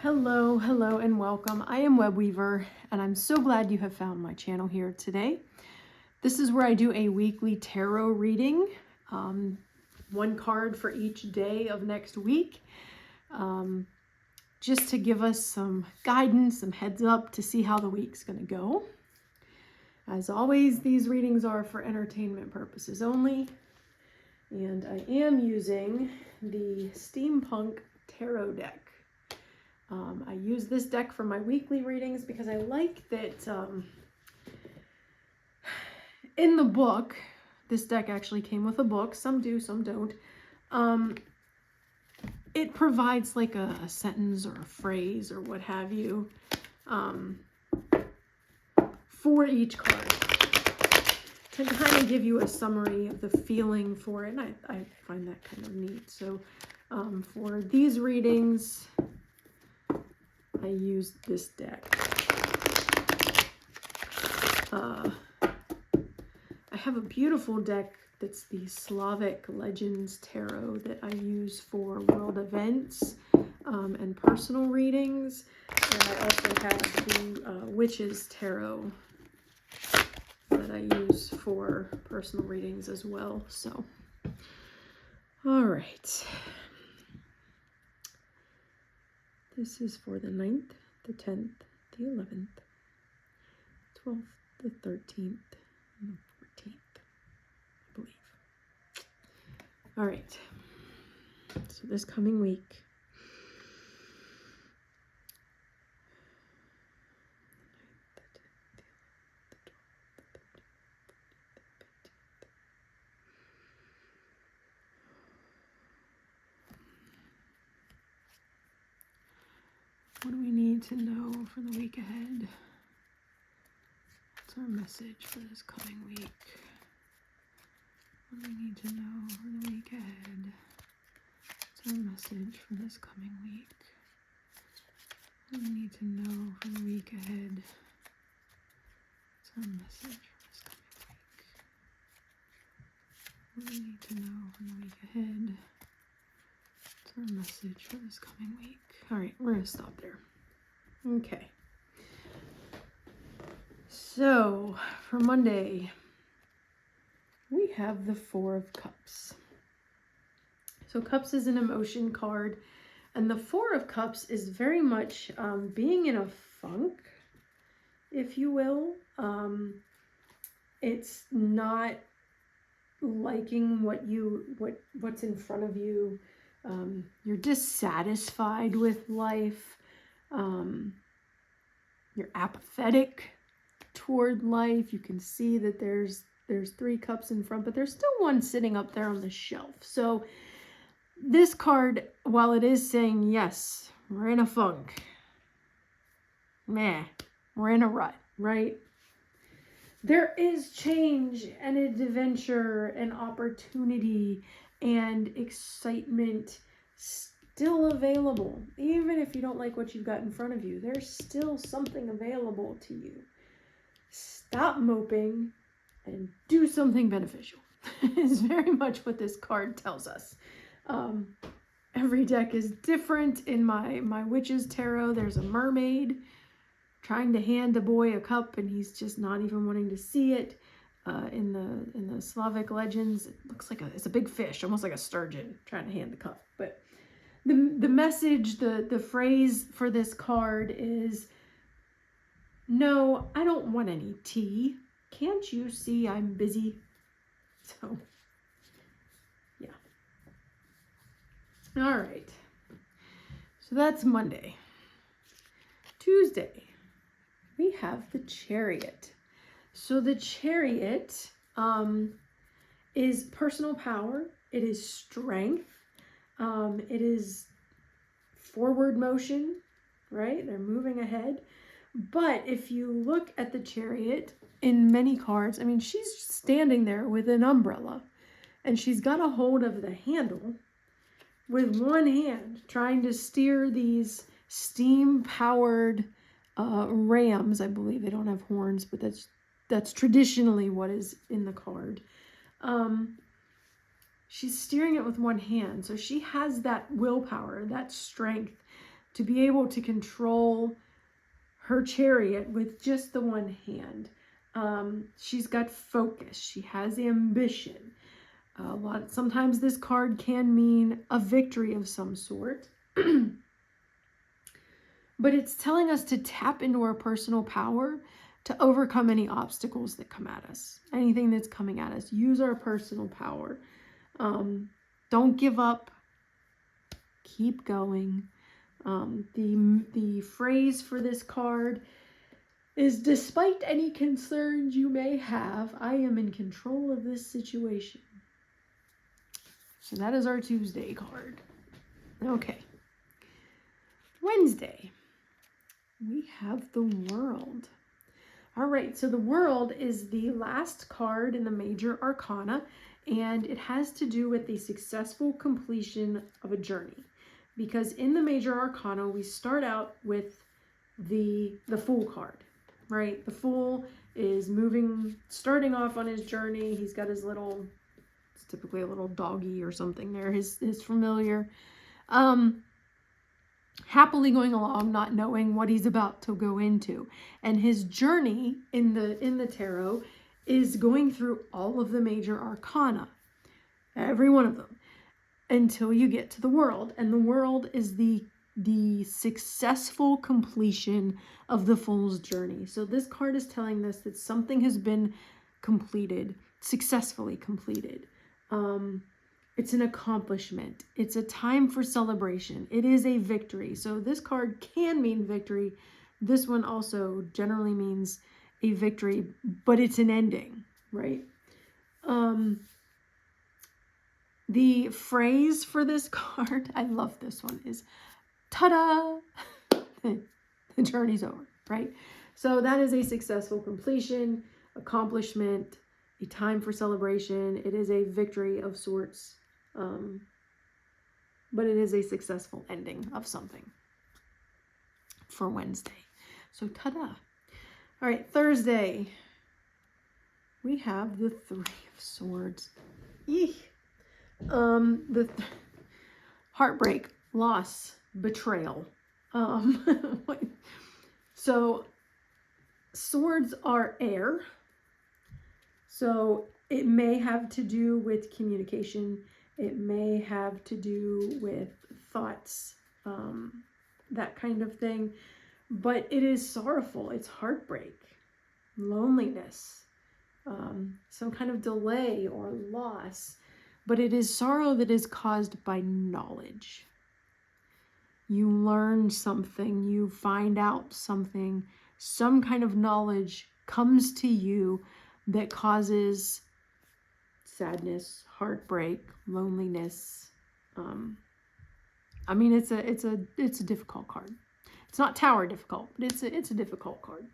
Hello, hello, and welcome. I am Webweaver, and I'm so glad you have found my channel here today. This is where I do a weekly tarot reading, one card for each day of next week, just to give us some guidance, some heads up to see how the week's going to go. As always, these readings are for entertainment purposes only, and I am using the Steampunk Tarot deck. I use this deck for my weekly readings because I like that in the book, this deck actually came with a book. Some do, some don't. It provides like a sentence or a phrase or what have you for each card to kind of give you a summary of the feeling for it. And I find that kind of neat. So for these readings, I used this deck. I have a beautiful deck that's the Slavic Legends Tarot that I use for world events and personal readings. And I also have the Witches Tarot that I use for personal readings as well. So, all right. This is for the 9th, the 10th, the 11th, 12th, the 13th, and the 14th, I believe. All right. So this coming week, what do we need to know for the week ahead? What's our message for this coming week? What do we need to know for the week ahead? What's our message for this coming week? What do we need to know for the week ahead? What's our message for this coming week? What do we need to know for the week ahead? What's our message for this coming week? All right, we're gonna stop there. Okay. So for Monday, we have the Four of Cups. So Cups is an emotion card, and the Four of Cups is very much being in a funk, if you will. It's not liking what's in front of you. You're dissatisfied with life. You're apathetic toward life. You can see that there's 3 cups in front, but there's still one sitting up there on the shelf. So this card, while it is saying, yes, we're in a funk, we're in a rut, right? There is change and adventure and opportunity and excitement still available. Even if you don't like what you've got in front of you, there's still something available to you. Stop moping and do something beneficial. Is very much what this card tells us. Every deck is different. In my Witches Tarot, there's a mermaid trying to hand a boy a cup, and he's just not even wanting to see it. In the Slavic Legends, it looks like it's a big fish, almost like a sturgeon, trying to hand the cup. But the message, the phrase for this card is, no, I don't want any tea. Can't you see I'm busy? So, yeah. All right. So that's Monday. Tuesday, we have the Chariot. So the Chariot is personal power. It is strength. It is forward motion, right? They're moving ahead. But if you look at the Chariot in many cards, I mean, she's standing there with an umbrella, and she's got a hold of the handle with one hand, trying to steer these steam-powered rams. I believe they don't have horns, but that's traditionally what is in the card. She's steering it with one hand, so she has that willpower, that strength, to be able to control her chariot with just the one hand. She's got focus. She has ambition. Sometimes this card can mean a victory of some sort. But it's telling us to tap into our personal power to overcome any obstacles that come at us. Anything that's coming at us. Use our personal power. Don't give up. Keep going. The phrase for this card is, despite any concerns you may have, I am in control of this situation. So that is our Tuesday card. Okay. Wednesday, we have the World. All right, so the World is the last card in the Major Arcana, and it has to do with the successful completion of a journey. Because in the Major Arcana, we start out with the Fool card, right? The Fool is starting off on his journey. He's got his little, it's typically a little doggy or something there, his familiar. Happily going along, not knowing what he's about to go into. And his journey in the tarot is going through all of the Major Arcana, every one of them, until you get to the World. And the World is the successful completion of the Fool's journey. So this card is telling us that something has been completed, successfully completed. It's an accomplishment. It's a time for celebration. It is a victory. So this card can mean victory. This one also generally means a victory, but it's an ending, right? The phrase for this card, I love this one, is ta-da! The journey's over, right? So that is a successful completion, accomplishment, a time for celebration. It is a victory of sorts. But it is a successful ending of something for Wednesday. So ta-da. All right, Thursday, we have the Three of Swords. Eek. Heartbreak, loss, betrayal. So swords are air. So it may have to do with communication. It may have to do with thoughts, that kind of thing. But it is sorrowful. It's heartbreak, loneliness, some kind of delay or loss. But it is sorrow that is caused by knowledge. You learn something, you find out something, some kind of knowledge comes to you that causes sadness, heartbreak, loneliness. I mean, it's a difficult card. It's not Tower difficult, but it's a difficult card.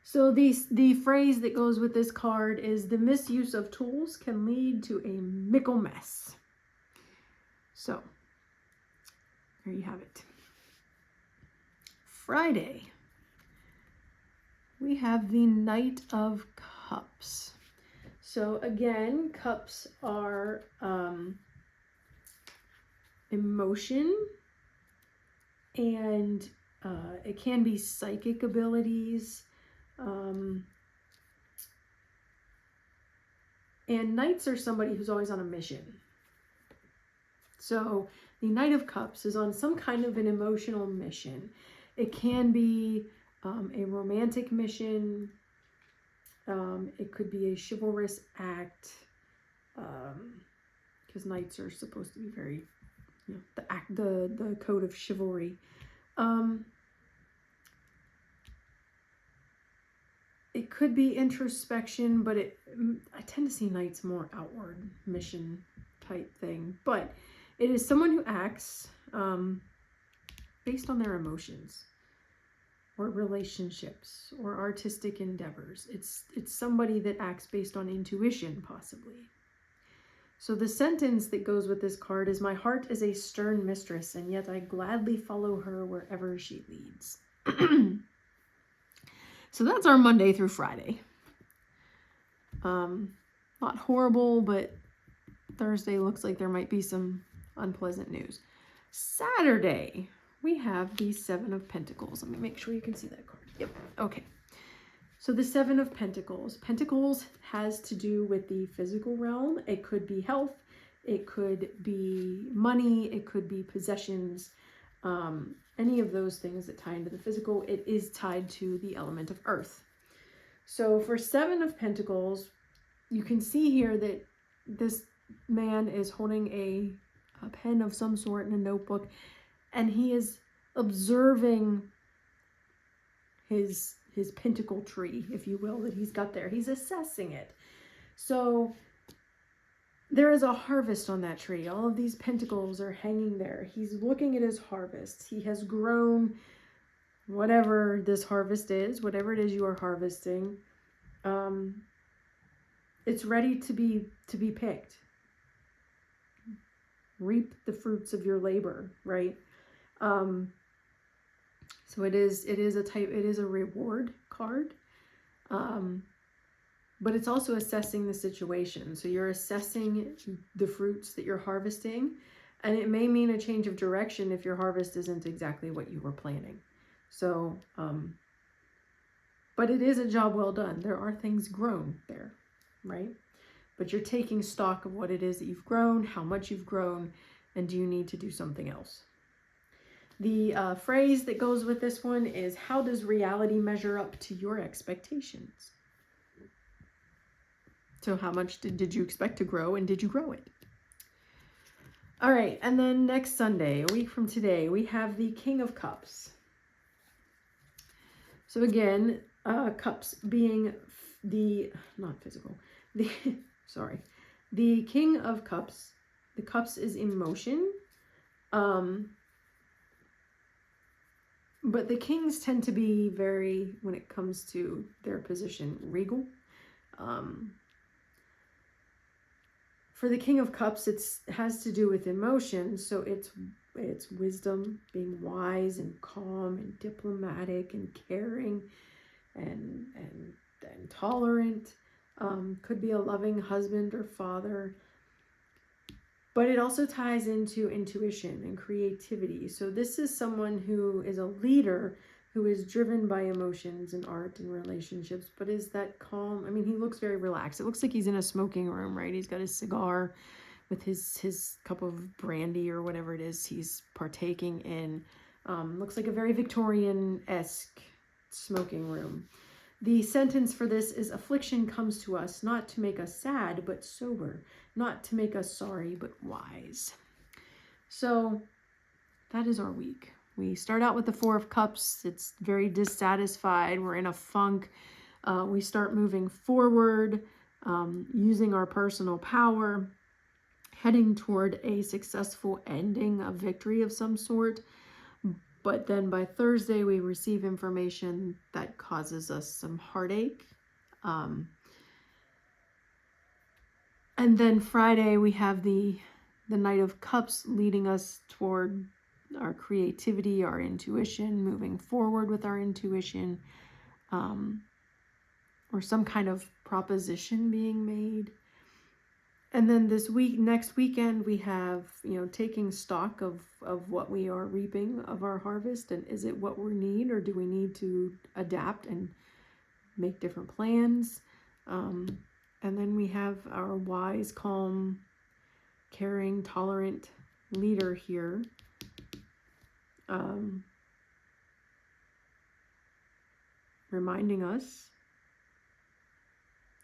So the phrase that goes with this card is, the misuse of tools can lead to a mickle mess. So there you have it. Friday, we have the Knight of Cups. So again, cups are emotion, and it can be psychic abilities. And knights are somebody who's always on a mission. So the Knight of Cups is on some kind of an emotional mission. It can be a romantic mission. It could be a chivalrous act, because knights are supposed to be very, the code of chivalry. It could be introspection, but I tend to see knights more outward mission type thing. But it is someone who acts based on their emotions, or relationships, or artistic endeavors. It's somebody that acts based on intuition, possibly. So the sentence that goes with this card is, my heart is a stern mistress, and yet I gladly follow her wherever she leads. So that's our Monday through Friday. Not horrible, but Thursday looks like there might be some unpleasant news. Saturday, we have the Seven of Pentacles. Let me make sure you can see that card. Yep. Okay. So the Seven of Pentacles. Pentacles has to do with the physical realm. It could be health. It could be money. It could be possessions. Any of those things that tie into the physical. It is tied to the element of earth. So for Seven of Pentacles, you can see here that this man is holding a pen of some sort in a notebook, and he is observing his pentacle tree, if you will, that he's got there. He's assessing it. So there is a harvest on that tree. All of these pentacles are hanging there. He's looking at his harvest. He has grown whatever this harvest is, whatever it is you are harvesting. It's ready to be picked. Reap the fruits of your labor, right? So it is a reward card. But it's also assessing the situation. So you're assessing the fruits that you're harvesting, and it may mean a change of direction if your harvest isn't exactly what you were planning. So, but it is a job well done. There are things grown there, right? But you're taking stock of what it is that you've grown, how much you've grown, and do you need to do something else? The phrase that goes with this one is, how does reality measure up to your expectations? So how much did you expect to grow, and did you grow it? All right, and then next Sunday, a week from today, we have the King of Cups. So again, cups being the King of Cups. The cups is emotion. But the kings tend to be very, when it comes to their position, regal. For the King of Cups, it has to do with emotion. So it's wisdom, being wise and calm and diplomatic and caring and tolerant. Could be a loving husband or father. But it also ties into intuition and creativity. So this is someone who is a leader, who is driven by emotions and art and relationships, but is that calm. I mean, he looks very relaxed. It looks like he's in a smoking room, right? He's got his cigar with his cup of brandy or whatever it is he's partaking in. Looks like a very Victorian-esque smoking room. The sentence for this is, affliction comes to us not to make us sad, but sober, not to make us sorry, but wise. So that is our week. We start out with the Four of Cups. It's very dissatisfied. We're in a funk. We start moving forward, using our personal power, heading toward a successful ending, a victory of some sort. But then by Thursday, we receive information that causes us some heartache. And then Friday, we have the Knight of Cups leading us toward our creativity, our intuition, moving forward with our intuition, or some kind of proposition being made. And then next weekend, we have, taking stock of what we are reaping of our harvest. And is it what we need, or do we need to adapt and make different plans? And then we have our wise, calm, caring, tolerant leader here. Reminding us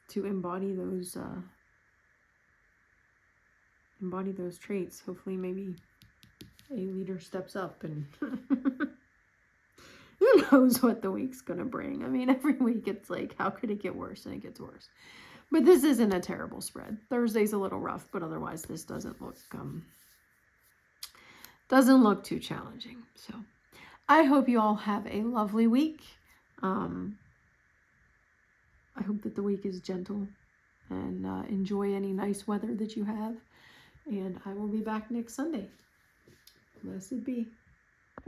to embody those traits. Hopefully maybe a leader steps up, and who knows what the week's gonna bring. I mean, every week it's like, how could it get worse? And it gets worse. But this isn't a terrible spread. Thursday's a little rough, but otherwise this doesn't look too challenging. So I hope you all have a lovely week. I hope that the week is gentle, and enjoy any nice weather that you have. And I will be back next Sunday. Blessed be.